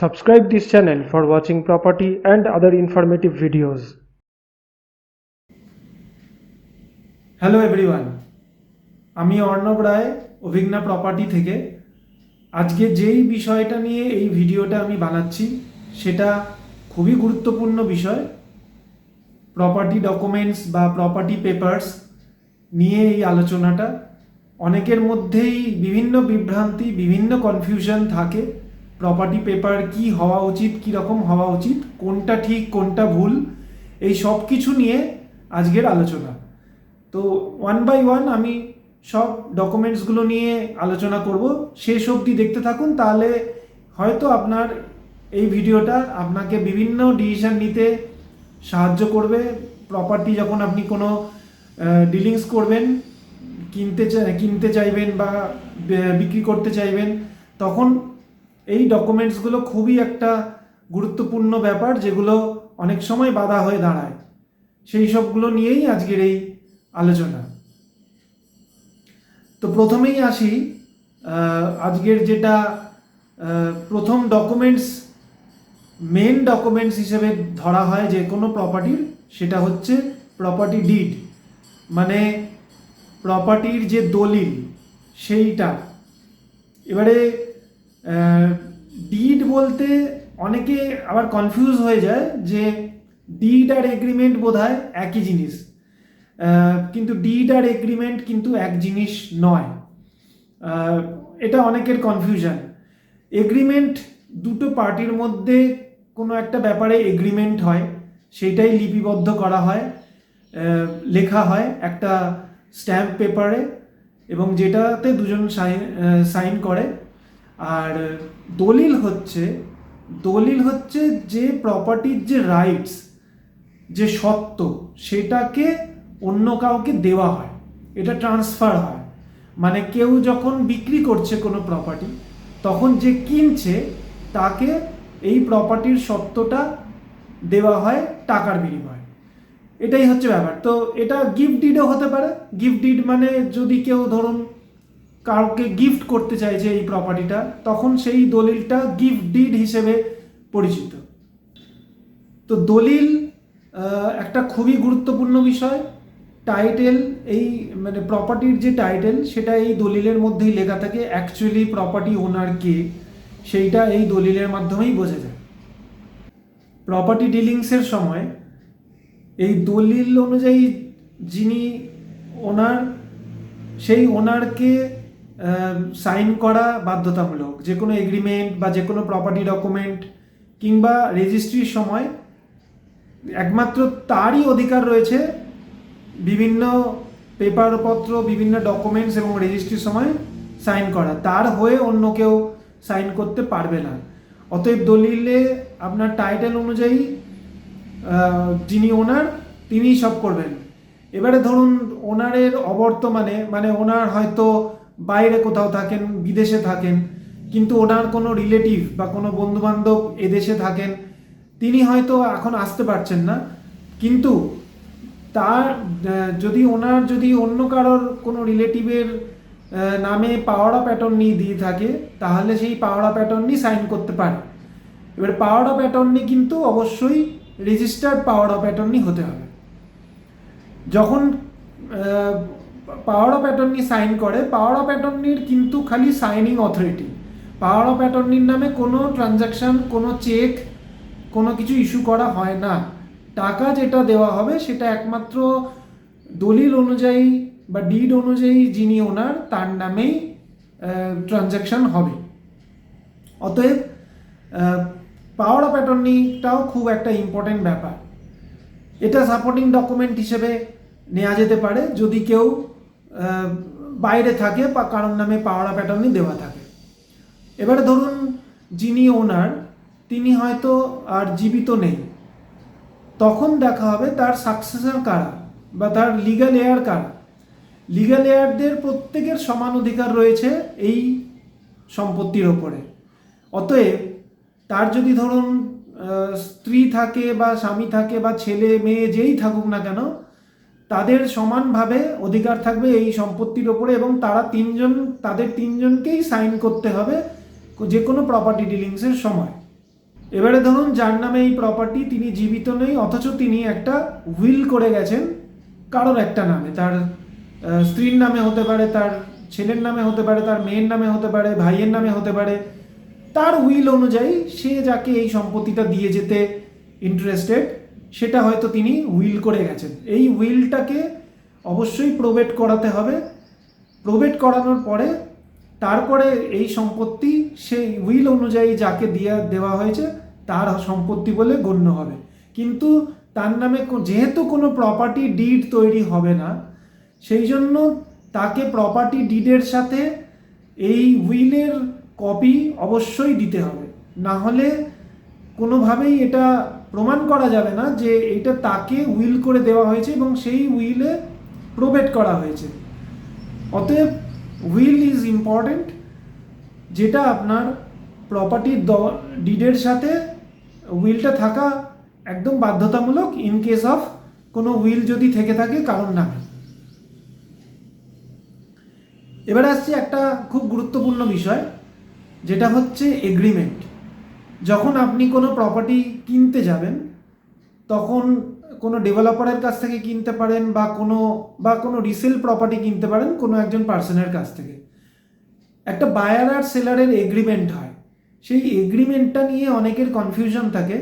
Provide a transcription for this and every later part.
Subscribe this channel for watching property and other informative videos. Hello everyone, আমি অর্ণব রায় অভিজ্ঞা property থেকে। আজকে যেই বিষয়টা নিয়ে এই ভিডিওটা আমি বানাচ্ছি সেটা খুবই গুরুত্বপূর্ণ বিষয়। প্রপার্টি ডকুমেন্টস বা প্রপার্টি পেপারস নিয়ে এই আলোচনাটা। অনেকের মধ্যেই বিভিন্ন বিভ্রান্তি, বিভিন্ন কনফিউশন থাকে। প্রপার্টি পেপার কি হওয়া উচিত, কী রকম হওয়া উচিত, কোনটা ঠিক কোনটা ভুল, এই সব কিছু নিয়ে আজকের আলোচনা। তো ওয়ান বাই ওয়ান আমি সব ডকুমেন্টসগুলো নিয়ে আলোচনা করব। শেষ অবধি দেখতে থাকুন, তাহলে হয়তো আপনার এই ভিডিওটা আপনাকে বিভিন্ন ডিসিশন নিতে সাহায্য করবে। প্রপার্টি যখন আপনি কোনো ডিলিংস করবেন, কিনতে চাইবেন বা বিক্রি করতে চাইবেন, তখন এই ডকুমেন্টসগুলো খুবই একটা গুরুত্বপূর্ণ ব্যাপার, যেগুলো অনেক সময় বাধা হয়ে দাঁড়ায়। সেই সবগুলো নিয়েই আজকের এই আলোচনা। তো প্রথমেই আসি, আজকের যেটা প্রথম ডকুমেন্টস, মেন ডকুমেন্টস হিসেবে ধরা হয় যে কোনো প্রপার্টির, সেটা হচ্ছে প্রপার্টি ডিড, মানে প্রপার্টির যে দলিল সেইটা। এবারে ডিড বলতে অনেকে আবার কনফিউজ হয়ে যায় যে ডিড আর এগ্রিমেন্ট বোধহয় একই জিনিস, কিন্তু ডিড আর এগ্রিমেন্ট কিন্তু এক জিনিস নয়। এটা অনেকের কনফিউশন। এগ্রিমেন্ট দুটো পার্টির মধ্যে কোনো একটা ব্যাপারে এগ্রিমেন্ট হয়, সেইটাই লিপিবদ্ধ করা হয়, লেখা হয় একটা স্ট্যাম্প পেপারে, এবং যেটাতে দুজন সাইন করে। আর দলিল হচ্ছে যে প্রপার্টির যে রাইটস, যে সত্ত্ব, সেটাকে অন্য কাউকে দেওয়া হয়, এটা ট্রান্সফার হয়। মানে কেউ যখন বিক্রি করছে কোনো প্রপার্টি, তখন যে কিনছে তাকে এই প্রপার্টির সত্ত্বটা দেওয়া হয় টাকার বিনিময়ে। এটাই হচ্ছে ব্যাপার। তো এটা গিফট ডিডও হতে পারে। গিফট ডিড মানে যদি কেউ ধরুন কাউকে গিফট করতে চাইছে এই প্রপার্টিটা, তখন সেই দলিলটা গিফট ডিড হিসেবে পরিচিত। তো দলিল একটা খুবই গুরুত্বপূর্ণ বিষয়। টাইটেল, এই মানে প্রপার্টির যে টাইটেল, সেটা এই দলিলের মধ্যেই লেখা থাকে। অ্যাকচুয়ালি প্রপার্টি ওনার কে, সেইটা এই দলিলের মাধ্যমেই বোঝা যায়। প্রপার্টি ডিলিংসের সময় এই দলিল অনুযায়ী যিনি ওনার, সেই ওনারকে সাইন করা বাধ্যতামূলক। যে কোনো এগ্রিমেন্ট বা যে কোনো প্রপার্টি ডকুমেন্ট কিংবা রেজিস্ট্রির সময় একমাত্র তারই অধিকার রয়েছে বিভিন্ন পেপারপত্র, বিভিন্ন ডকুমেন্টস এবং রেজিস্ট্রির সময় সাইন করা। তার হয়ে অন্য কেউ সাইন করতে পারবে না। অতএব দলিলে আপনার টাইটেল অনুযায়ী যিনি ওনার, তিনিই সব করবেন। এবারে ধরুন ওনারের অবর্তমানে, মানে ওনার হয়তো বাইরে কোথাও থাকেন, বিদেশে থাকেন, কিন্তু ওনার কোনো রিলেটিভ বা কোনো বন্ধুবান্ধব এদেশে থাকেন, তিনি হয়তো এখন আসতে পারছেন না, কিন্তু তার যদি অন্য কারোর কোনো রিলেটিভের নামে পাওয়ার অফ অ্যাটর্নি দিয়ে থাকে, তাহলে সেই পাওয়ার অফ অ্যাটর্নি সাইন করতে পারে। এবার পাওয়ার অফ অ্যাটর্নি কিন্তু অবশ্যই রেজিস্টার্ড পাওয়ার অফ অ্যাটর্নি হতে হবে। যখন পাওয়ার অফ অ্যাটর্নি সাইন করে, পাওয়ার অফ অ্যাটর্নির কিন্তু খালি সাইনিং অথরিটি। পাওয়ার অফ অ্যাটর্নির নামে কোনো ট্রানজ্যাকশন, কোনো চেক, কোনো কিছু ইস্যু করা হয় না। টাকা যেটা দেওয়া হবে সেটা একমাত্র দলিল অনুযায়ী বা ডিড অনুযায়ী যিনি ওনার, তার নামেই ট্রানজ্যাকশন হবে। অতএব পাওয়ার অফ অ্যাটর্নিটাও খুব একটা ইম্পর্টেন্ট ব্যাপার। এটা সাপোর্টিং ডকুমেন্ট হিসেবে নেওয়া যেতে পারে যদি কেউ বাইরে থাকে বা কারোর নামে পাওয়ার অফ অ্যাটর্নি দেওয়া থাকে। এবারে ধরুন যিনি ওনার, তিনি হয়তো আর জীবিত নেই, তখন দেখা হবে তার সাকসেসর কারা বা তার লিগ্যাল হেয়ার কারা। লিগ্যাল হেয়ারদের প্রত্যেকের সমান অধিকার রয়েছে এই সম্পত্তির ওপরে। অতএব তার যদি ধরুন স্ত্রী থাকে বা স্বামী থাকে বা ছেলে মেয়ে যেই থাকুক না কেন, তাদের সমানভাবে অধিকার থাকবে এই সম্পত্তির ওপরে, এবং তাদের তিনজনকেই সাইন করতে হবে যে কোনো প্রপার্টি ডিলিংসের সময়। এবারে ধরুন যার নামে এই প্রপার্টি, তিনি জীবিত নেই, অথচ তিনি একটা উইল করে গেছেন কারোর একটা নামে, তার স্ত্রীর নামে হতে পারে, তার ছেলের নামে হতে পারে, তার মেয়ের নামে হতে পারে, ভাইয়ের নামে হতে পারে। তার উইল অনুযায়ী সে যাকে এই সম্পত্তিটা দিয়ে যেতে ইন্টারেস্টেড, সেটা হয়তো তিনি উইল করে গেছেন। এই উইলটাকে অবশ্যই প্রোবেট করাতে হবে। প্রোবেট করানোর পরে তারপরে এই সম্পত্তি সেই উইল অনুযায়ী যাকে দেওয়া হয়েছে তার সম্পত্তি বলে গণ্য হবে। কিন্তু তার নামে যেহেতু কোনো প্রপার্টি ডিড তৈরি হবে না, সেই জন্য তাকে প্রপার্টি ডিডের সাথে এই উইলের কপি অবশ্যই দিতে হবে। না হলে কোনোভাবেই এটা প্রমাণ করা যাবে না যে এটা তাকে উইল করে দেওয়া হয়েছে এবং সেই উইলে প্রোবেট করা হয়েছে। অতএব উইল ইজ ইম্পর্টেন্ট, যেটা আপনার প্রপার্টির ডিডের সাথে উইলটা থাকা একদম বাধ্যতামূলক ইন কেস অফ কোনো উইল যদি থেকে থাকে কারোর নামে। এবারে আসছে একটা খুব গুরুত্বপূর্ণ বিষয়, যেটা হচ্ছে এগ্রিমেন্ট। যখন আপনি কোনো প্রপার্টি কিনতে যাবেন, তখন কোনো ডেভেলপারের কাছ থেকে কিনতে পারেন বা কোনো রিসেল প্রপার্টি কিনতে পারেন কোনো একজন পার্সনের কাছ থেকে। একটা বায়ার আর সেলারের এগ্রিমেন্ট হয়। সেই এগ্রিমেন্টটা নিয়ে অনেকের কনফিউশন থাকে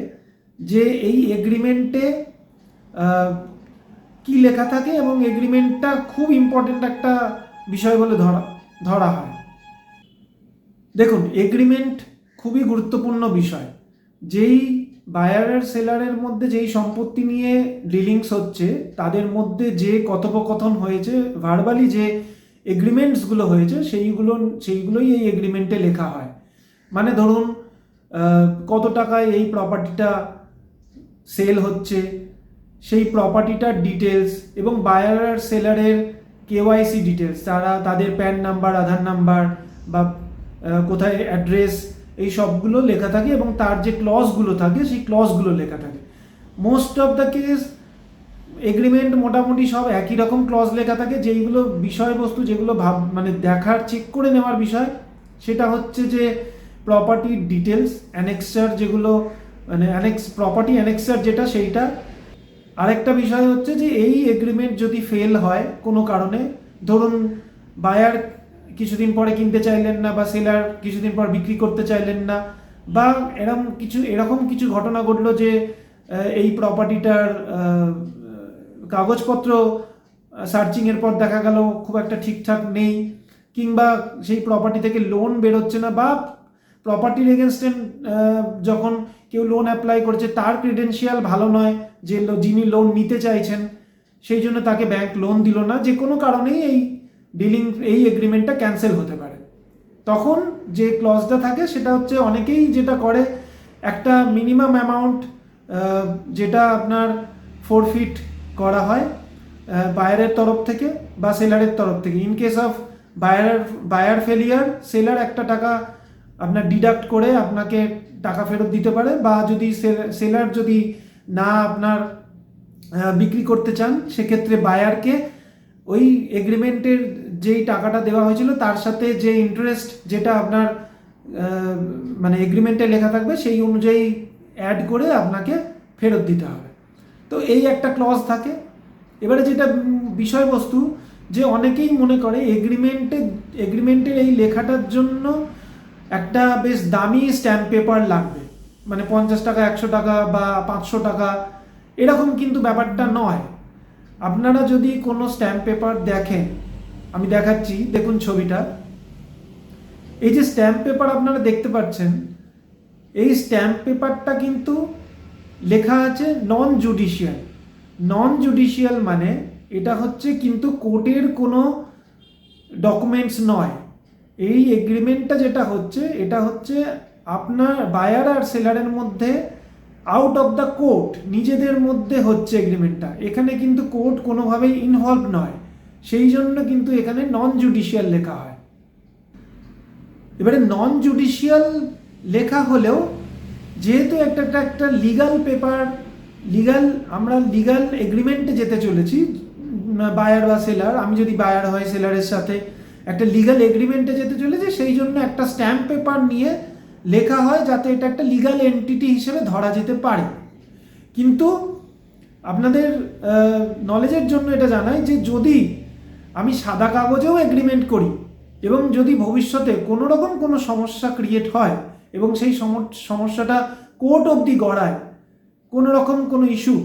যে এই এগ্রিমেন্টে কি লেখা থাকে, এবং এগ্রিমেন্টটা খুব ইম্পর্টেন্ট একটা বিষয় বলে ধরা হয়। দেখুন, এগ্রিমেন্ট খুবই গুরুত্বপূর্ণ বিষয়। যেই বায়ার আর সেলারের মধ্যে যেই সম্পত্তি নিয়ে ডিলিংস হচ্ছে, তাদের মধ্যে যে কথোপকথন হয়েছে, ভার্বালি যে এগ্রিমেন্টসগুলো হয়েছে, সেইগুলোই এই এগ্রিমেন্টে লেখা হয়। মানে ধরুন কত টাকায় এই প্রপার্টিটা সেল হচ্ছে, সেই প্রপার্টিটার ডিটেলস, এবং বায়ার আর সেলারের কেওয়াইসি ডিটেলস, তাদের প্যান নাম্বার, আধার নাম্বার বা কোথায় অ্যাড্রেস, এই সবগুলো লেখা থাকে, এবং তার যে ক্লজগুলো থাকে সেই ক্লজগুলো লেখা থাকে। Most of the case agreement মোটামুটি সব একই রকম ক্লজ লেখা থাকে। যেইগুলো বিষয়বস্তু, যেগুলো দেখার চেক করে নেওয়ার বিষয়, সেটা হচ্ছে যে প্রপার্টির ডিটেলস, অ্যানেক্সার, যেগুলো প্রপার্টি অ্যানেক্সার যেটা, সেইটা। আরেকটা বিষয় হচ্ছে যে এই এগ্রিমেন্ট যদি ফেল হয় কোনো কারণে, ধরুন বায়ার কিছুদিন পরে কিনতে চাইলেন না, বা সেলার কিছুদিন পর বিক্রি করতে চাইলেন না, বা এরকম কিছু ঘটনা ঘটলো যে এই প্রপার্টিটার কাগজপত্র সার্চিংয়ের পর দেখা গেল খুব একটা ঠিকঠাক নেই, কিংবা সেই প্রপার্টি থেকে লোন বেরোচ্ছে না, বা প্রপার্টির এগেনস্টে যখন কেউ লোন অ্যাপ্লাই করছে তার ক্রিডেন্সিয়াল ভালো নয়, যিনি লোন নিতে চাইছেন, সেই জন্য তাকে ব্যাংক লোন দিল না, যে কোনো কারণেই এই এগ্রিমেন্টটা ক্যান্সেল হতে পারে। তখন যে ক্লজটা থাকে সেটা হচ্ছে, অনেকেই যেটা করে, একটা মিনিমাম অ্যামাউন্ট যেটা আপনার ফোরফিট করা হয় বায়ারের তরফ থেকে বা সেলারের তরফ থেকে। In case of buyer failure, seller একটা টাকা আপনার ডিডাক্ট করে আপনাকে টাকা ফেরত দিতে পারে, বা যদি সেলার যদি না আপনার বিক্রি করতে চান, সেক্ষেত্রে বায়ারকে ওই এগ্রিমেন্টের যেই টাকাটা দেওয়া হয়েছিল তার সাথে যে ইন্টারেস্ট, যেটা আপনার এগ্রিমেন্টে লেখা থাকবে, সেই অনুযায়ী অ্যাড করে আপনাকে ফেরত দিতে হবে। তো এই একটা ক্লজ থাকে। এবারে যেটা বিষয়বস্তু, যে অনেকেই মনে করে এগ্রিমেন্টের এই লেখাটার জন্য একটা বেশ দামি স্ট্যাম্প পেপার লাগবে, 50 টাকা, 100 টাকা বা 500 টাকা, এরকম কিন্তু ব্যাপারটা নয়। আপনারা যদি কোনো স্ট্যাম্প পেপার দেখেন, আমি দেখাচ্ছি, দেখুন ছবিটা। এই যে স্ট্যাম্প পেপার আপনারা দেখতে পাচ্ছেন, এই স্ট্যাম্প পেপারটা কিন্তু লেখা আছে নন জুডিশিয়াল। নন জুডিশিয়াল মানে এটা হচ্ছে কিন্তু কোর্টের কোনো ডকুমেন্টস নয়। এই এগ্রিমেন্টটা যেটা হচ্ছে, এটা হচ্ছে আপনার বায়ার আর সেলারের মধ্যে আউট অফ দ্য কোর্ট, নিজেদের মধ্যে হচ্ছে এগ্রিমেন্টটা। এখানে কিন্তু কোর্ট কোনোভাবেই ইনভলভ নয়, সেই জন্য কিন্তু এখানে নন জুডিশিয়াল লেখা হয়। এবারে নন জুডিশিয়াল লেখা হলেও, যেহেতু একটা লিগাল পেপার, আমরা লিগাল এগ্রিমেন্টে যেতে চলেছি, বায়ার বা সেলার, আমি যদি বায়ার হয় সেলারের সাথে একটা লিগাল এগ্রিমেন্টে যেতে চলেছি, সেই জন্য একটা স্ট্যাম্প পেপার নিয়ে লেখা হয় যাতে এটা একটা লিগ্যাল এন্টিটি হিসেবে ধরা যেতে পারে। কিন্তু আপনাদের নলেজের জন্য এটা জানাই যে যদি আমি সাদা কাগজেও এগ্রিমেন্ট করি এবং যদি ভবিষ্যতে কোনো রকম কোনো সমস্যা ক্রিয়েট হয় এবং সেই সমস্যাটা কোর্ট অবধি গড়ায়, কোনো রকম কোনো ইস্যু,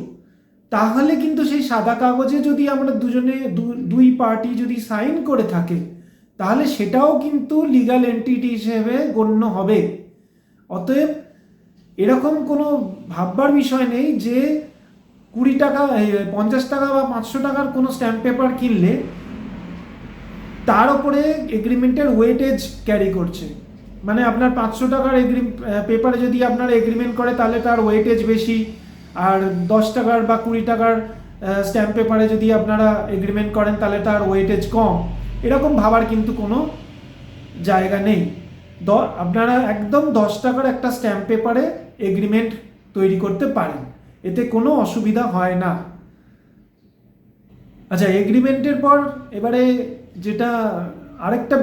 তাহলে কিন্তু সেই সাদা কাগজে যদি আমরা দুই পার্টি যদি সাইন করে থাকে তাহলে সেটাও কিন্তু লিগ্যাল এন্টিটি হিসেবে গণ্য হবে। অতএব এরকম কোনো ভাববার বিষয় নেই যে 20 টাকা 50 টাকা বা 500 টাকার কোনো স্ট্যাম্প পেপার কিনলে তার উপরে এগ্রিমেন্টের ওয়েটেজ ক্যারি করছে। মানে আপনার 500 টাকার পেপারে যদি আপনার এগ্রিমেন্ট করে তাহলে তার ওয়েটেজ বেশি, আর 10 টাকার বা 20 টাকার স্ট্যাম্প পেপারে যদি আপনারা এগ্রিমেন্ট করেন তাহলে তার ওয়েটেজ কম। এরকম ভাবার কিন্তু কোনো জায়গা নেই। আপনারা একদম 10 টাকার একটা স্ট্যাম্প পেপারে এগ্রিমেন্ট তৈরি করতে পারেন, এতে কোনো অসুবিধা হয় না। আচ্ছা, এগ্রিমেন্টের পর এবারে যেটা আরেকটা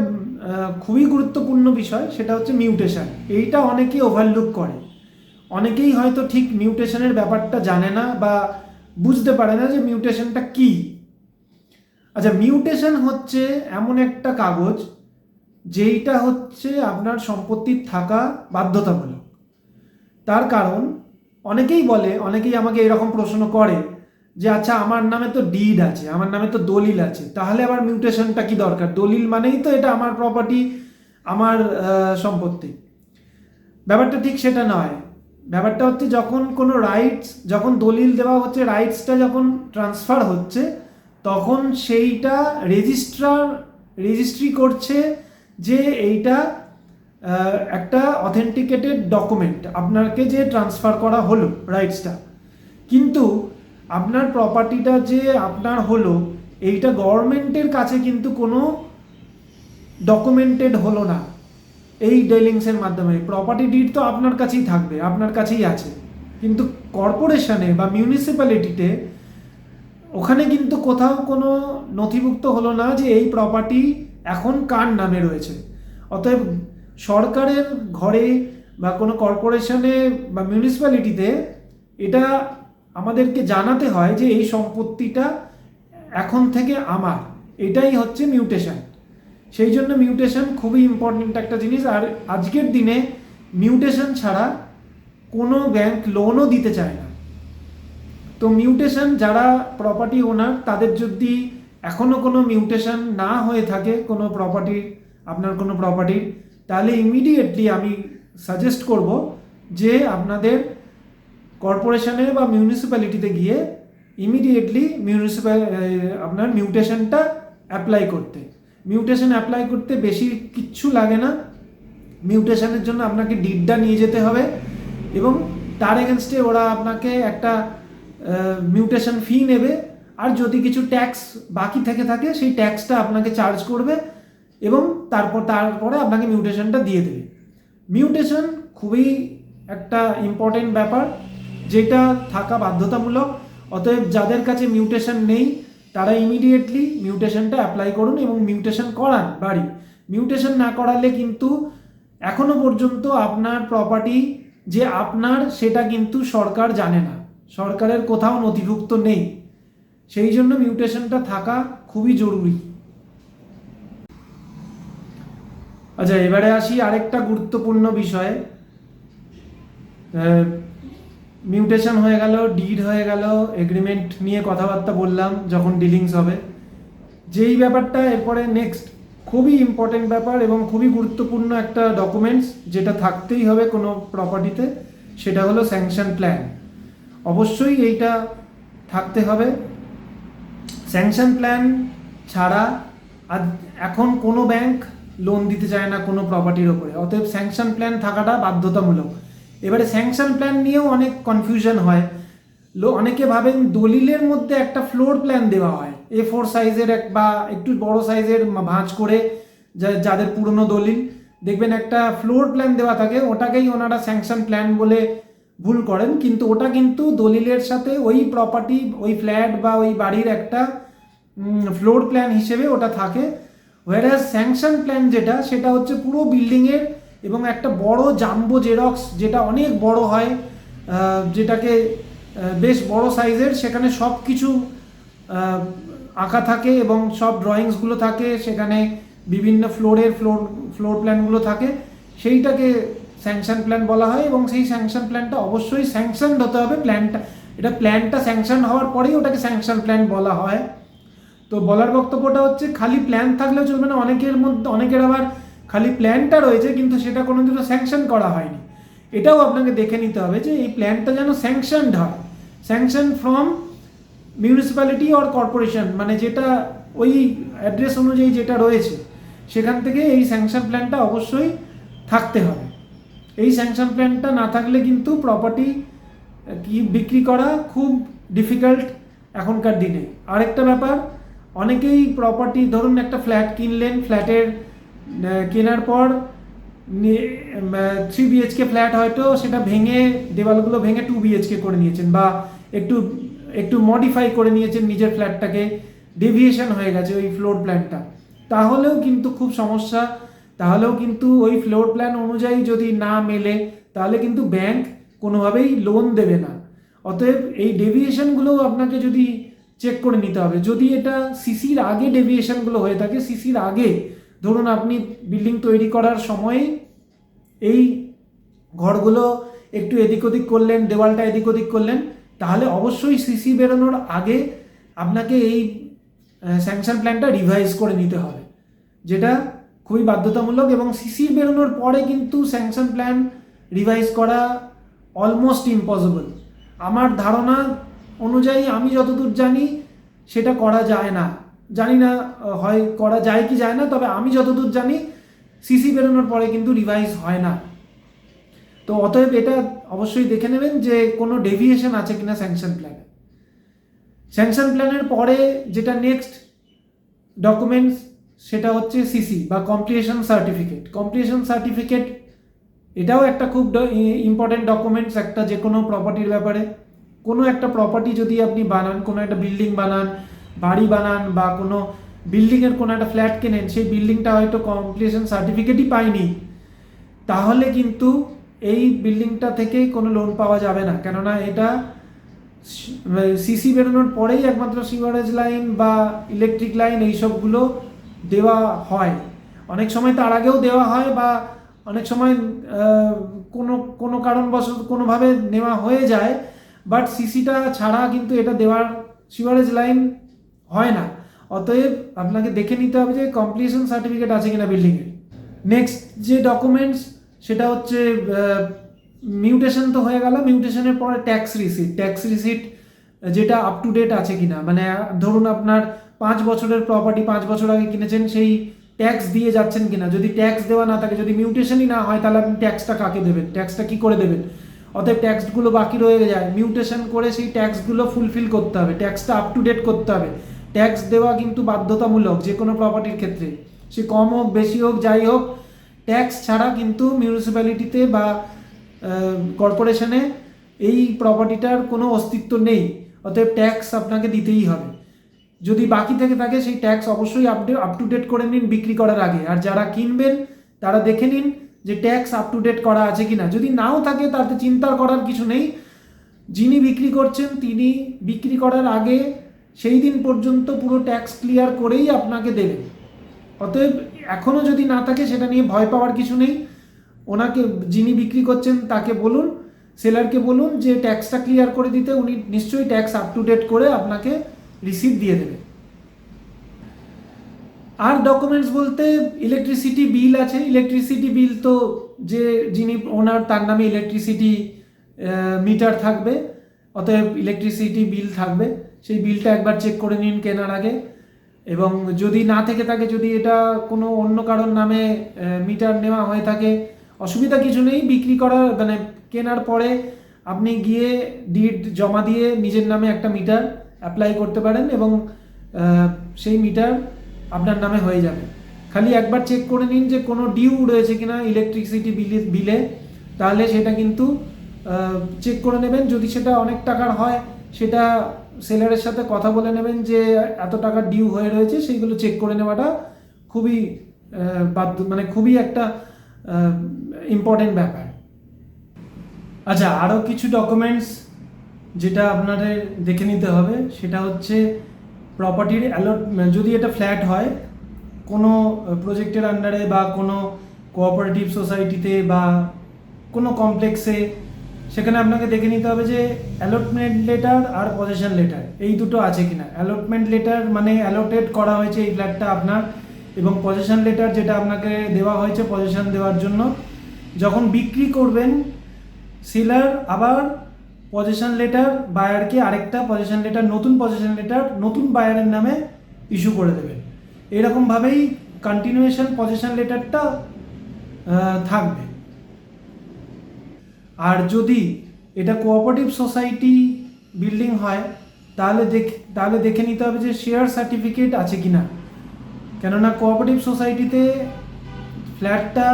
খুবই গুরুত্বপূর্ণ বিষয় সেটা হচ্ছে মিউটেশন। এইটা অনেকেই ওভারলুক করে, অনেকেই হয়তো ঠিক মিউটেশনের ব্যাপারটা জানে না বা বুঝতে পারে না যে মিউটেশনটা কি। আচ্ছা, মিউটেশন হচ্ছে এমন একটা কাগজ যেইটা হচ্ছে আপনার সম্পত্তির থাকা বাধ্যতামূলক। তার কারণ অনেকেই আমাকে এরকম প্রশ্ন করে যে আচ্ছা আমার নামে তো ডিড আছে, আমার নামে তো দলিল আছে, তাহলে আবার মিউটেশনটা কি দরকার? দলিল মানেই তো এটা আমার প্রপার্টি, আমার সম্পত্তি। ব্যাপারটা ঠিক সেটা নয়। ব্যাপারটা হচ্ছে যখন কোনো যখন দলিল দেওয়া হচ্ছে, রাইটসটা যখন ট্রান্সফার হচ্ছে, তখন সেইটা রেজিস্ট্রি করছে যে এইটা একটা অথেন্টিকেটেড ডকুমেন্ট আপনাকে যে ট্রান্সফার করা হলো রাইটসটা। কিন্তু আপনার প্রপার্টিটা যে আপনার হলো, এইটা গভর্নমেন্টের কাছে কিন্তু কোনো ডকুমেন্টেড হলো না এই ডেলিংসের মাধ্যমে। প্রপার্টি ডিড তো আপনার কাছেই থাকবে, আপনার কাছেই আছে, কিন্তু কর্পোরেশনে বা মিউনিসিপ্যালিটিতে ওখানে কিন্তু কোথাও কোনো নথিভুক্ত হলো না যে এই প্রপার্টি এখন কার নামে রয়েছে। অতএব সরকারের ঘরে বা কোনো কর্পোরেশনে বা মিউনিসিপ্যালিটিতে এটা আমাদেরকে জানাতে হয় যে এই সম্পত্তিটা এখন থেকে আমার। এটাই হচ্ছে মিউটেশন। সেই জন্য মিউটেশন খুবই ইম্পর্টেন্ট একটা জিনিস। আর আজকের দিনে মিউটেশন ছাড়া কোনো ব্যাংক লোনও দিতে চায় না। তো মিউটেশন যারা প্রপার্টি ওনার, তাদের যদি এখনও কোনো মিউটেশন না হয়ে থাকে আপনার কোনো প্রপার্টির, তাহলে ইমিডিয়েটলি আমি সাজেস্ট করব যে আপনাদের কর্পোরেশনে বা মিউনিসিপ্যালিটিতে গিয়ে ইমিডিয়েটলি আপনার মিউটেশনটা অ্যাপ্লাই করতে। মিউটেশন অ্যাপ্লাই করতে বেশি কিচ্ছু লাগে না। মিউটেশনের জন্য আপনাকে ডিডটা নিয়ে যেতে হবে এবং তার এগেনস্টে ওরা আপনাকে একটা মিউটেশন ফি নেবে, আর যদি কিছু ট্যাক্স বাকি থেকে থাকে সেই ট্যাক্সটা আপনাকে চার্জ করবে এবং তারপরে আপনাকে মিউটেশনটা দিয়ে দেবে। মিউটেশন খুবই একটা ইম্পর্টেন্ট ব্যাপার যেটা থাকা বাধ্যতামূলক। অতএব যাদের কাছে মিউটেশন নেই তারা ইমিডিয়েটলি মিউটেশনটা অ্যাপ্লাই করুন এবং মিউটেশন করান বাড়ি। মিউটেশন না করালে কিন্তু এখনো পর্যন্ত আপনার প্রপার্টি যে আপনার সেটা কিন্তু সরকার জানে না, সরকারের কোথাও নথিভুক্ত নেই। সেই জন্য মিউটেশনটা থাকা খুবই জরুরি। আচ্ছা, এবারে আসি আরেকটা গুরুত্বপূর্ণ বিষয়ে। মিউটেশন হয়ে গেল, ডিড হয়ে গেল, এগ্রিমেন্ট নিয়ে কথাবার্তা বললাম যখন ডিলিংস হবে। যেই ব্যাপারটা এরপরে নেক্সট খুবই ইম্পর্টেন্ট ব্যাপার এবং খুবই গুরুত্বপূর্ণ একটা ডকুমেন্টস যেটা থাকতেই হবে কোনো প্রপার্টিতে, সেটা হলো স্যাংশন প্ল্যান। অবশ্যই এইটা থাকতে হবে। স্যাংশন প্ল্যান ছাড়া এখন কোনো ব্যাংক লোন দিতে চায় না কোনো প্রপার্টির ওপরে। অতএব স্যাংশন প্ল্যান থাকাটা বাধ্যতামূলক। এবারে স্যাংশন প্ল্যান নিয়েও অনেক কনফিউশন হয়। অনেকে ভাবেন দলিলের মধ্যে একটা ফ্লোর প্ল্যান দেওয়া হয়, A4 সাইজের বা একটু বড় সাইজের ভাঁজ করে, যাদের পুরনো দলিল দেখবেন একটা ফ্লোর প্ল্যান দেওয়া থাকে, ওটাকেই ওনারা স্যাংশন প্ল্যান বলে ভুল করেন। কিন্তু ওটা কিন্তু দলিলের সাথে ওই প্রপার্টি, ওই ফ্ল্যাট বা ওই বাড়ির একটা ফ্লোর প্ল্যান হিসেবে ওটা থাকে। ওয়ারাস স্যাংশন প্ল্যান সেটা হচ্ছে পুরো বিল্ডিংয়ের এবং একটা বড় জাম্বো জেরক্স, যেটা অনেক বড় হয়, যেটাকে বেশ বড় সাইজের, সেখানে সব কিছু আঁকা থাকে এবং সব ড্রয়িংসগুলো থাকে, সেখানে বিভিন্ন ফ্লোর প্ল্যানগুলো থাকে, সেইটাকে স্যাংশন প্ল্যান বলা হয়। এবং সেই স্যাংশন প্ল্যানটা অবশ্যই স্যাংশনড হতে হবে। প্ল্যানটা স্যাংশন হওয়ার পরেই ওটাকে স্যাংশন প্ল্যান বলা হয়। তো বলার বক্তব্যটা হচ্ছে খালি প্ল্যান থাকলেও চলবে না, অনেকের আবার খালি প্ল্যানটা রয়েছে কিন্তু সেটা কোনোদিনও স্যাংশন করা হয়নি। এটাও আপনাকে দেখে নিতে হবে যে এই প্ল্যানটা যেন স্যাংশনড হয়, sanction from municipality or corporation, মানে যেটা ওই অ্যাড্রেস অনুযায়ী যেটা রয়েছে সেখান থেকে এই স্যাংশন প্ল্যানটা অবশ্যই থাকতে হবে। এই স্যাংশন প্ল্যানটা না থাকলে কিন্তু প্রপার্টি বিক্রি করা খুব ডিফিকাল্ট এখনকার দিনে। আরেকটা ব্যাপার, অনেকেই প্রপার্টি, ধরুন একটা ফ্ল্যাট কিনলেন, ফ্ল্যাটের কেনার পর 3 BHK ফ্ল্যাট, হয়তো সেটা ভেঙে, দেওয়ালগুলো ভেঙে 2 BHK করে নিয়েছেন, বা একটু মডিফাই করে নিয়েছেন নিজের ফ্ল্যাটটাকে, ডেভিয়েশন হয়ে গেছে ওই ফ্লোর প্ল্যানটা, তাহলেও কিন্তু খুব সমস্যা। তাহলেও কিন্তু ওই ফ্লোর প্ল্যান অনুযায়ী যদি না মেলে তাহলে কিন্তু ব্যাংক কোনোভাবেই লোন দেবে না। অতএব এই ডেভিয়েশনগুলোও আপনাকে যদি চেক করে নিতে হবে। যদি এটা সিসির আগে ডেভিয়েশনগুলো হয়ে থাকে, সিসির আগে, ধরুন আপনি বিল্ডিং তৈরি করার সময় এই ঘরগুলো একটু এদিক ওদিক করলেন, দেওয়ালটা এদিক ওদিক করলেন, তাহলে অবশ্যই সিসি বেরোনোর আগে আপনাকে এই স্যাংশন প্ল্যানটা রিভাইজ করে নিতে হবে, যেটা খুবই বাধ্যতামূলক। এবং সিসি বেরোনোর পরে কিন্তু স্যাংশন প্ল্যান রিভাইজ করা অলমোস্ট ইম্পসিবল। আমার ধারণা অনুযায়ী, আমি যতদূর জানি সেটা করা যায় না, জানি না হয় করা যায় কি যায় না, তবে আমি যতদূর জানি সিসি বেরোনোর পরে কিন্তু রিভাইজ হয় না। তো অতএব এটা অবশ্যই দেখে নেবেন যে কোনো ডেভিয়েশন আছে কিনা স্যাংশন প্ল্যানে। স্যাংশন প্ল্যানের পরে যেটা নেক্সট ডকুমেন্টস, সেটা হচ্ছে সিসি বা কমপ্লিশন সার্টিফিকেট। কমপ্লিশন সার্টিফিকেট এটাও একটা খুব ইম্পর্টেন্ট ডকুমেন্টস একটা যে কোনো প্রপার্টির ব্যাপারে। কোনো একটা প্রপার্টি যদি আপনি বানান, কোনো একটা বিল্ডিং বানান, বাড়ি বানান, বা কোনো বিল্ডিংয়ের কোনো একটা ফ্ল্যাট কেনেন, সেই বিল্ডিংটা হয়তো কমপ্লিশন সার্টিফিকেটই পায়নি, তাহলে কিন্তু এই বিল্ডিংটা থেকে কোনো লোন পাওয়া যাবে না। কেননা এটা সিসি বেরোনোর পরেই একমাত্র সিওয়ারেজ লাইন বা ইলেকট্রিক লাইন এইসবগুলো দেওয়া হয়। অনেক সময় তার আগেও দেওয়া হয়, বা অনেক সময় কোনো কারণবশত কোনোভাবে নেওয়া হয়ে যায়, বাট সিসিটা ছাড়া কিন্তু এটা দেওয়ার, সিওয়ারেজ লাইন হয় না। অতএব আপনাকে দেখে নিতে হবে যে কমপ্লিশন সার্টিফিকেট আছে কিনা বিল্ডিংয়ের। নেক্সট যে ডকুমেন্টস, সেটা হচ্ছে মিউটেশন তো হয়ে গেল, মিউটেশনের পরে ট্যাক্স রিসিট যেটা আপ টু ডেট আছে কিনা, মানে ধরুন আপনার 5 বছরের প্রপার্টি, 5 বছর আগে কিনেছেন, সেই ট্যাক্স দিয়ে যাচ্ছেন কিনা। যদি ট্যাক্স দেওয়া না থাকে, যদি মিউটেশনই না হয়, তাহলে আপনি ট্যাক্সটা কাকে দেবেন, ট্যাক্সটা কি করে দেবেন। অতএব ট্যাক্সগুলো বাকি রয়ে যায়, মিউটেশন করে সেই ট্যাক্সগুলো ফুলফিল করতে হবে, ট্যাক্সটা আপ টু ডেট করতে হবে। ট্যাক্স দেওয়া কিন্তু বাধ্যতামূলক যে কোনো প্রপার্টির ক্ষেত্রে, সে কম হোক বেশি হোক যাই হোক, ট্যাক্স ছাড়া কিন্তু মিউনিসিপ্যালিটিতে বা কর্পোরেশনে এই প্রপার্টিটার কোনো অস্তিত্ব নেই। অতএব ট্যাক্স আপনাকে দিতেই হবে। যদি বাকি থেকে থাকে সেই ট্যাক্স অবশ্যই আপ টু ডেট করে নিন বিক্রি করার আগে। আর যারা কিনবেন তারা দেখে নিন যে ট্যাক্স আপ টু ডেট করা আছে কিনা। যদি নাও থাকে তাতে চিন্তা করার কিছু নেই, যিনি বিক্রি করছেন তিনি বিক্রি করার আগে সেই দিন পর্যন্ত পুরো ট্যাক্স ক্লিয়ার করেই আপনাকে দেবেন। অতএব এখনও যদি না থাকে সেটা নিয়ে ভয় পাওয়ার কিছু নেই। ওনাকে, যিনি বিক্রি করছেন তাকে বলুন, সেলারকে বলুন যে ট্যাক্সটা ক্লিয়ার করে দিতে, উনি নিশ্চয়ই ট্যাক্স আপ টু ডেট করে আপনাকে রিসিট দিয়ে দেবে। আর ডকুমেন্টস বলতে ইলেকট্রিসিটি বিল আছে। ইলেকট্রিসিটি বিল তো যিনি ওনার তার নামে ইলেকট্রিসিটি মিটার থাকবে, অতএব ইলেকট্রিসিটি বিল থাকবে। সেই বিলটা একবার চেক করে নিন কেনার আগে। এবং যদি না থেকে থাকে, যদি এটা কোনো অন্য কারোর নামে মিটার নেওয়া হয়ে থাকে, অসুবিধা কিছু নেই। বিক্রি করার মানে কেনার পরে আপনি গিয়ে ডিড জমা দিয়ে নিজের নামে একটা মিটার অ্যাপ্লাই করতে পারেন এবং সেই মিটার আপনার নামে হয়ে যাবে। খালি একবার চেক করে নিন যে কোনো ডিউ রয়েছে কিনা ইলেকট্রিসিটি বিলে, তাহলে সেটা কিন্তু চেক করে নেবেন। যদি সেটা অনেক টাকার হয়, সেটা সেলারের সাথে কথা বলে নেবেন যে এত টাকা ডিউ হয়ে রয়েছে, সেইগুলো চেক করে নেওয়াটা খুবই মানে খুবই একটা ইম্পর্টেন্ট ব্যাপার। আচ্ছা, আরও কিছু ডকুমেন্টস যেটা আপনাদের দেখে নিতে হবে সেটা হচ্ছে প্রপার্টির যদি এটা ফ্ল্যাট হয় কোনো প্রজেক্টের আন্ডারে বা কোনো কোঅপারেটিভ সোসাইটিতে বা কোনো কমপ্লেক্সে, সেখানে আপনাকে দেখে নিতে হবে যে অ্যালটমেন্ট লেটার আর পজেশন লেটার এই দুটো আছে কিনা। অ্যালটমেন্ট লেটার মানে অ্যালোটেড করা হয়েছে এই ফ্ল্যাটটা আপনার, এবং পজেশন লেটার যেটা আপনাকে দেওয়া হয়েছে পজেশন দেওয়ার জন্য। যখন বিক্রি করবেন সেলার আবার পজেশন লেটার বায়ারকে আরেকটা পজেশন লেটার, নতুন পজেশন লেটার নতুন বায়ারের নামে ইস্যু করে দেবেন। এরকমভাবেই কন্টিনিউয়েশন পজেশন লেটারটা থাকবে। আর যদি এটা কোঅপারেটিভ সোসাইটি বিল্ডিং হয় তাহলে দেখে নিতে হবে যে শেয়ার সার্টিফিকেট আছে কিনা। কেননা কোঅপারেটিভ সোসাইটিতে ফ্ল্যাটটা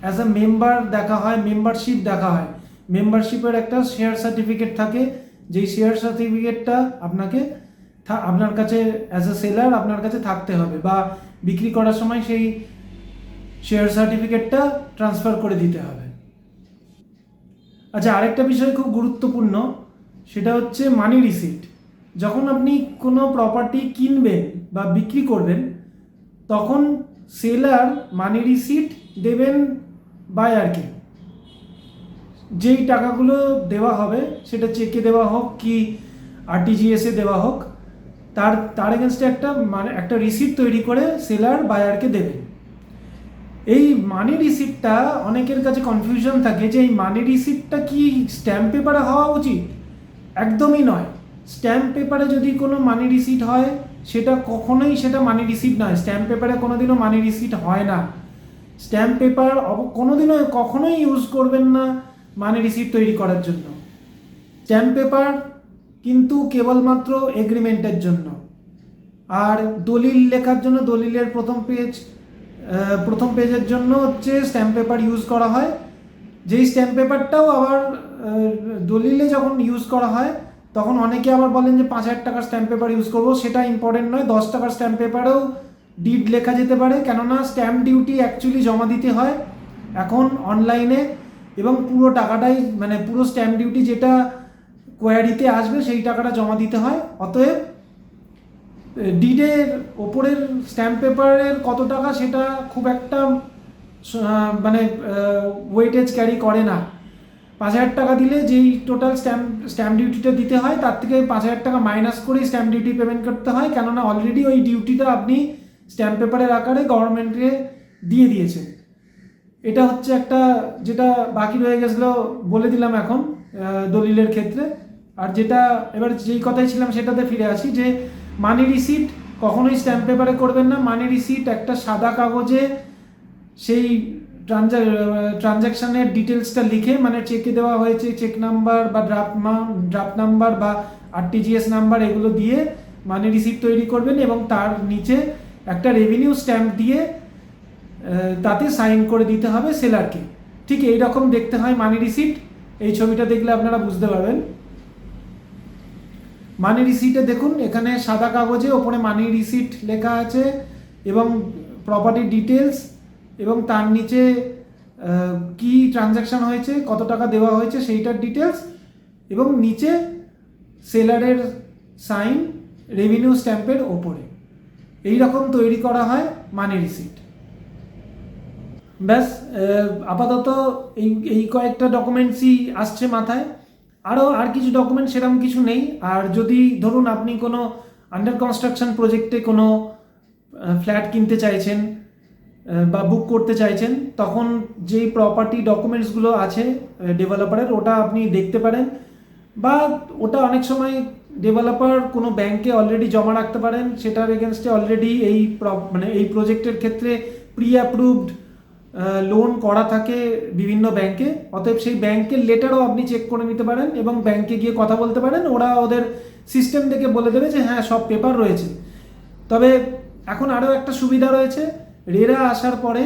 অ্যাজ আ মেম্বার দেখা হয়, মেম্বারশিপ দেখা হয়। মেম্বারশিপের একটা শেয়ার সার্টিফিকেট থাকে, যেই শেয়ার সার্টিফিকেটটা আপনার কাছে অ্যাজ এ সেলার আপনার কাছে থাকতে হবে, বা বিক্রি করার সময় সেই শেয়ার সার্টিফিকেটটা ট্রান্সফার করে দিতে হবে। আচ্ছা, আরেকটা বিষয় খুব গুরুত্বপূর্ণ, সেটা হচ্ছে মানি রিসিট। যখন আপনি কোনো প্রপার্টি কিনবেন বা বিক্রি করবেন তখন সেলার মানি রিসিট দেবেন বায়ারকে। যেই টাকাগুলো দেওয়া হবে সেটা চেকে দেওয়া হোক কি আরটিজিএসে দেওয়া হোক, তার এগেনস্টে একটা রিসিট তৈরি করে সেলার বায়ারকে দেবে। এই মানি রিসিপ্টটা অনেকের কাছে কনফিউশন থাকে যে এই মানি রিসিপ্টটা কি স্ট্যাম্প পেপারে হওয়া উচিত। একদমই নয়। স্ট্যাম্প পেপারে যদি কোনো মানি রিসিট হয় সেটা কখনোই মানি রিসিট নয়। স্ট্যাম্প পেপারে কোনোদিনও মানি রিসিট হয় না। স্ট্যাম্প পেপার কখনোই ইউজ করবেন না মানি রিসিট তৈরি করার জন্য। স্ট্যাম্প পেপার কিন্তু কেবলমাত্র এগ্রিমেন্টের জন্য। আর দলিল লেখার জন্য, দলিলের প্রথম পেজের জন্য হচ্ছে স্ট্যাম্প পেপার ইউজ করা হয়। যেই স্ট্যাম্প পেপারটাও আবার দলিলে যখন ইউজ করা হয় তখন অনেকে আবার বলেন যে 5,000 টাকার স্ট্যাম্প পেপার ইউজ করবো। সেটা ইম্পর্টেন্ট নয়। 10 টাকার স্ট্যাম্প পেপারেও ডিড লেখা যেতে পারে, কেননা স্ট্যাম্প ডিউটি অ্যাকচুয়ালি জমা দিতে হয় এখন অনলাইনে, এবং পুরো টাকাটাই পুরো স্ট্যাম্প ডিউটি যেটা কোয়ারিতে আসবে সেই টাকাটা জমা দিতে হয়। অতএব ডিডের ওপরের স্ট্যাম্প পেপারের কত টাকা সেটা খুব একটা ওয়েটেজ ক্যারি করে না। 5,000 টাকা দিলে যেই টোটাল স্ট্যাম্প ডিউটিটা দিতে হয় তার থেকে 5,000 টাকা মাইনাস করেই স্ট্যাম্প ডিউটি পেমেন্ট করতে হয়, কেননা অলরেডি ওই ডিউটিটা আপনি স্ট্যাম্প পেপারের আকারে গভর্নমেন্টকে দিয়ে দিয়েছেন। এটা হচ্ছে একটা যেটা বাকি রয়ে গেছিলো বলে দিলাম এখন দলিলের ক্ষেত্রে। আর যেটা এবার যেই কথাই ছিলাম সেটাতে ফিরে আসি, যে মানি রিসিট কখনোই স্ট্যাম্প পেপারে করবেন না। মানি রিসিট একটা সাদা কাগজে সেই ট্রানজ্যাকশনের ডিটেলসটা লিখে, চেকে দেওয়া হয়েছে চেক নাম্বার বা ড্রাফট নাম্বার বা আরটিজিএস নাম্বার, এগুলো দিয়ে মানি রিসিট তৈরি করবেন এবং তার নিচে একটা রেভিনিউ স্ট্যাম্প দিয়ে তাতে সাইন করে দিতে হবে সেলারকে। ঠিক এই রকম দেখতে হয় মানি রিসিট। এই ছবিটা দেখলে আপনারা বুঝতে পারবেন। মানি রিসিটে দেখুন এখানে সাদা কাগজে ওপরে মানি রিসিট লেখা আছে এবং প্রপার্টি ডিটেলস, এবং তার নিচে কি ট্রানজ্যাকশন হয়েছে, কত টাকা দেওয়া হয়েছে সেইটার ডিটেলস, এবং নিচে সেলারের সাইন রেভিনিউ স্ট্যাম্পের ওপরে। এই রকম তৈরি করা হয় মানি রিসিট। ব্যাস, আপাতত এই কয়েকটা ডকুমেন্টসই আসছে মাথায়। আর কিছু ডকুমেন্ট সেরকম কিছু নেই। আর যদি ধরুন আপনি কোনো আন্ডার কনস্ট্রাকশন প্রজেক্টে কোনো ফ্ল্যাট কিনতে চাইছেন বা বুক করতে চাইছেন, তখন যেই প্রপার্টি ডকুমেন্টসগুলো আছে ডেভেলপারের ওটা আপনি দেখতে পারেন, বা ওটা অনেক সময় ডেভেলপার কোনো ব্যাংকে অলরেডি জমা রাখতে পারেন। সেটার এগেনস্টে অলরেডি এই প্রজেক্টের ক্ষেত্রে প্রি অ্যাপ্রুভড লোন করা থাকে বিভিন্ন ব্যাংকে। অতএব সেই ব্যাংকের লেটারও আপনি চেক করে নিতে পারেন এবং ব্যাংকে গিয়ে কথা বলতে পারেন। ওরা ওদের সিস্টেম দেখে বলে দেবে যে হ্যাঁ সব পেপার রয়েছে। তবে এখন আরও একটা সুবিধা রয়েছে, রেরা আসার পরে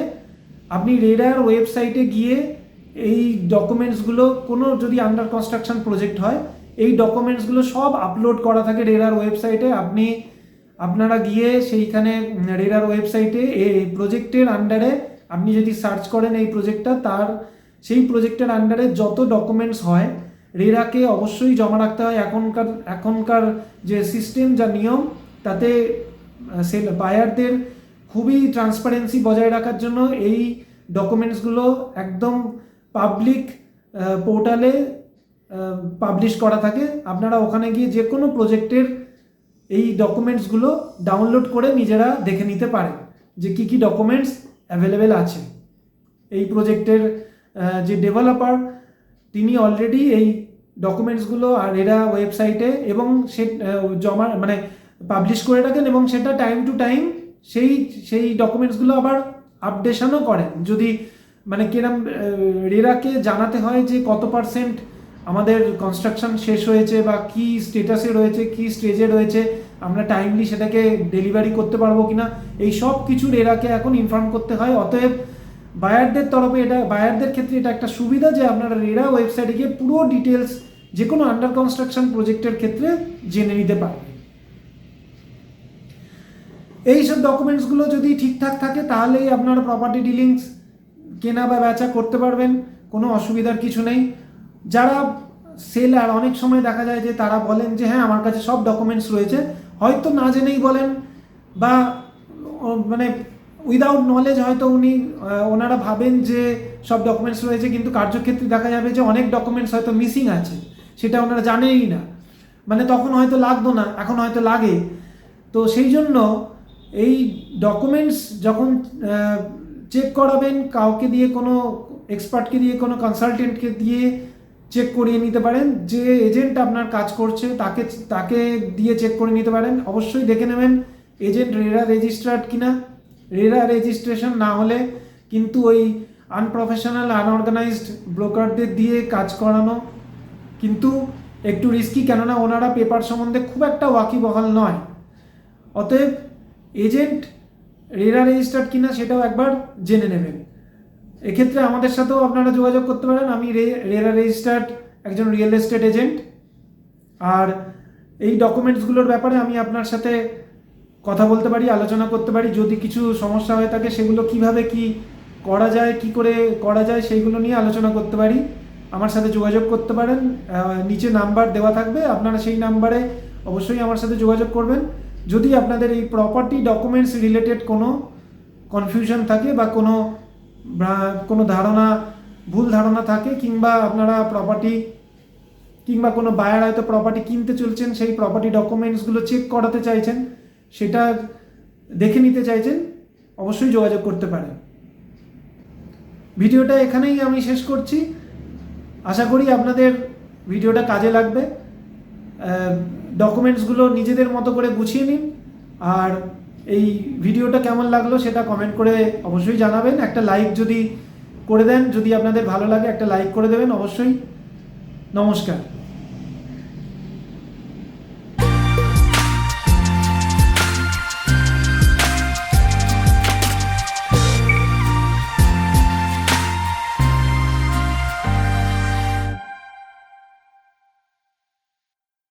আপনি রেরার ওয়েবসাইটে গিয়ে এই ডকুমেন্টসগুলো, কোনো যদি আন্ডার কনস্ট্রাকশন প্রজেক্ট হয়, এই ডকুমেন্টসগুলো সব আপলোড করা থাকে রেরার ওয়েবসাইটে। আপনারা গিয়ে সেইখানে রেরার ওয়েবসাইটে এই প্রজেক্টের আন্ডারে আপনি যদি সার্চ করেন এই প্রজেক্টটা, তার সেই প্রজেক্টের আন্ডারে যত ডকুমেন্টস হয় রেরাকে অবশ্যই জমা রাখতে হয়। এখনকার যে সিস্টেম, যা নিয়ম, তাতে বায়ারদের খুবই ট্রান্সপারেন্সি বজায় রাখার জন্য এই ডকুমেন্টসগুলো একদম পাবলিক পোর্টালে পাবলিশ করা থাকে। আপনারা ওখানে গিয়ে যে কোনো প্রজেক্টের এই ডকুমেন্টসগুলো ডাউনলোড করে নিজেরা দেখে নিতে পারেন যে কী কী ডকুমেন্টস অ্যাভেলেবেল আছে। এই প্রজেক্টের যে ডেভেলপার, তিনি অলরেডি এই ডকুমেন্টসগুলো আর এরা ওয়েবসাইটে এবং সে জমা মানে পাবলিশ করে রাখেন, এবং সেটা টাইম টু টাইম সেই ডকুমেন্টসগুলো আবার আপডেশনও করেন। যদি মানে কিরম রেরাকে জানাতে হয় যে কত পার্সেন্ট আমাদের কনস্ট্রাকশন শেষ হয়েছে বা কি স্টেটাসে রয়েছে, কি স্টেজে রয়েছে, আমরা টাইমলি সেটাকে ডেলিভারি করতে পারবো কিনা, এই সব কিছু রেরাকে এখন ইনফর্ম করতে হয়। অতএব বায়ারদের তরফে বায়ারদের ক্ষেত্রে এটা একটা সুবিধা যে আপনারা রেরা ওয়েবসাইটে গিয়ে পুরো ডিটেলস যে কোনো আন্ডার কনস্ট্রাকশন প্রজেক্টের ক্ষেত্রে জেনে নিতে পারবেন। এইসব ডকুমেন্টসগুলো যদি ঠিকঠাক থাকে তাহলেই আপনারা প্রপার্টি ডিলিংস কেনা বা বেচা করতে পারবেন, কোনো অসুবিধার কিছু নেই। যারা সেলার, অনেক সময় দেখা যায় যে তারা বলেন যে হ্যাঁ আমার কাছে সব ডকুমেন্টস রয়েছে, হয়তো না জেনেই বলেন বা মানে উইদাউট নলেজ হয়তো ওনারা ভাবেন যে সব ডকুমেন্টস রয়েছে, কিন্তু কার্যক্ষেত্রে দেখা যাবে যে অনেক ডকুমেন্টস হয়তো মিসিং আছে, সেটা ওনারা জানেই না। মানে তখন হয়তো লাগতো না, এখন হয়তো লাগে। তো সেই জন্য এই ডকুমেন্টস যখন চেক করাবেন, কাউকে দিয়ে, কোনো এক্সপার্টকে দিয়ে, কোনো কনসালটেন্টকে দিয়ে চেক করিয়ে নিতে পারেন। যে এজেন্ট আপনার কাজ করছে তাকে দিয়ে চেক করে নিতে পারেন। অবশ্যই দেখে নেবেন এজেন্ট রেরা রেজিস্টার্ড কিনা। রেরা রেজিস্ট্রেশন না হলে কিন্তু ওই আনপ্রফেশনাল আনঅর্গানাইজড ব্রোকারদের দিয়ে কাজ করানো কিন্তু একটু রিস্কি, কেননা ওনারা পেপার সম্বন্ধে খুব একটা ওয়াকিবহাল নয়। অতএব এজেন্ট রেরা রেজিস্টার্ড কিনা সেটাও একবার জেনে নেবেন। এক্ষেত্রে আমাদের সাথেও আপনারা যোগাযোগ করতে পারেন। আমি রেরা রেজিস্টার্ড একজন রিয়েল এস্টেট এজেন্ট, আর এই ডকুমেন্টসগুলোর ব্যাপারে আমি আপনার সাথে কথা বলতে পারি, আলোচনা করতে পারি। যদি কিছু সমস্যা হয়ে থাকে সেগুলো কিভাবে কি করা যায়, কি করে করা যায়, সেইগুলো নিয়ে আলোচনা করতে পারি। আমার সাথে যোগাযোগ করতে পারেন, নিচে নাম্বার দেওয়া থাকবে, আপনারা সেই নাম্বারে অবশ্যই আমার সাথে যোগাযোগ করবেন। যদি আপনাদের এই প্রপার্টি ডকুমেন্টস রিলেটেড কোনো কনফিউশন থাকে বা কোনো ধারণা, ভুল ধারণা থাকে, কিংবা আপনারা প্রপার্টি কিংবা কোনো বায়ার হয়তো প্রপার্টি কিনতে চলছেন, সেই প্রপার্টি ডকুমেন্টসগুলো চেক করাতে চাইছেন, সেটা দেখে নিতে চাইছেন, অবশ্যই যোগাযোগ করতে পারেন। ভিডিওটা এখানেই আমি শেষ করছি। আশা করি আপনাদের ভিডিওটা কাজে লাগবে। ডকুমেন্টসগুলো নিজেদের মতো করে গুছিয়ে নিন, আর এই ভিডিওটা কেমন লাগলো সেটা কমেন্ট করে অবশ্যই জানাবেন। একটা লাইক যদি করে দেন, যদি আপনাদের ভালো লাগে একটা লাইক করে দেবেন অবশ্যই। নমস্কার।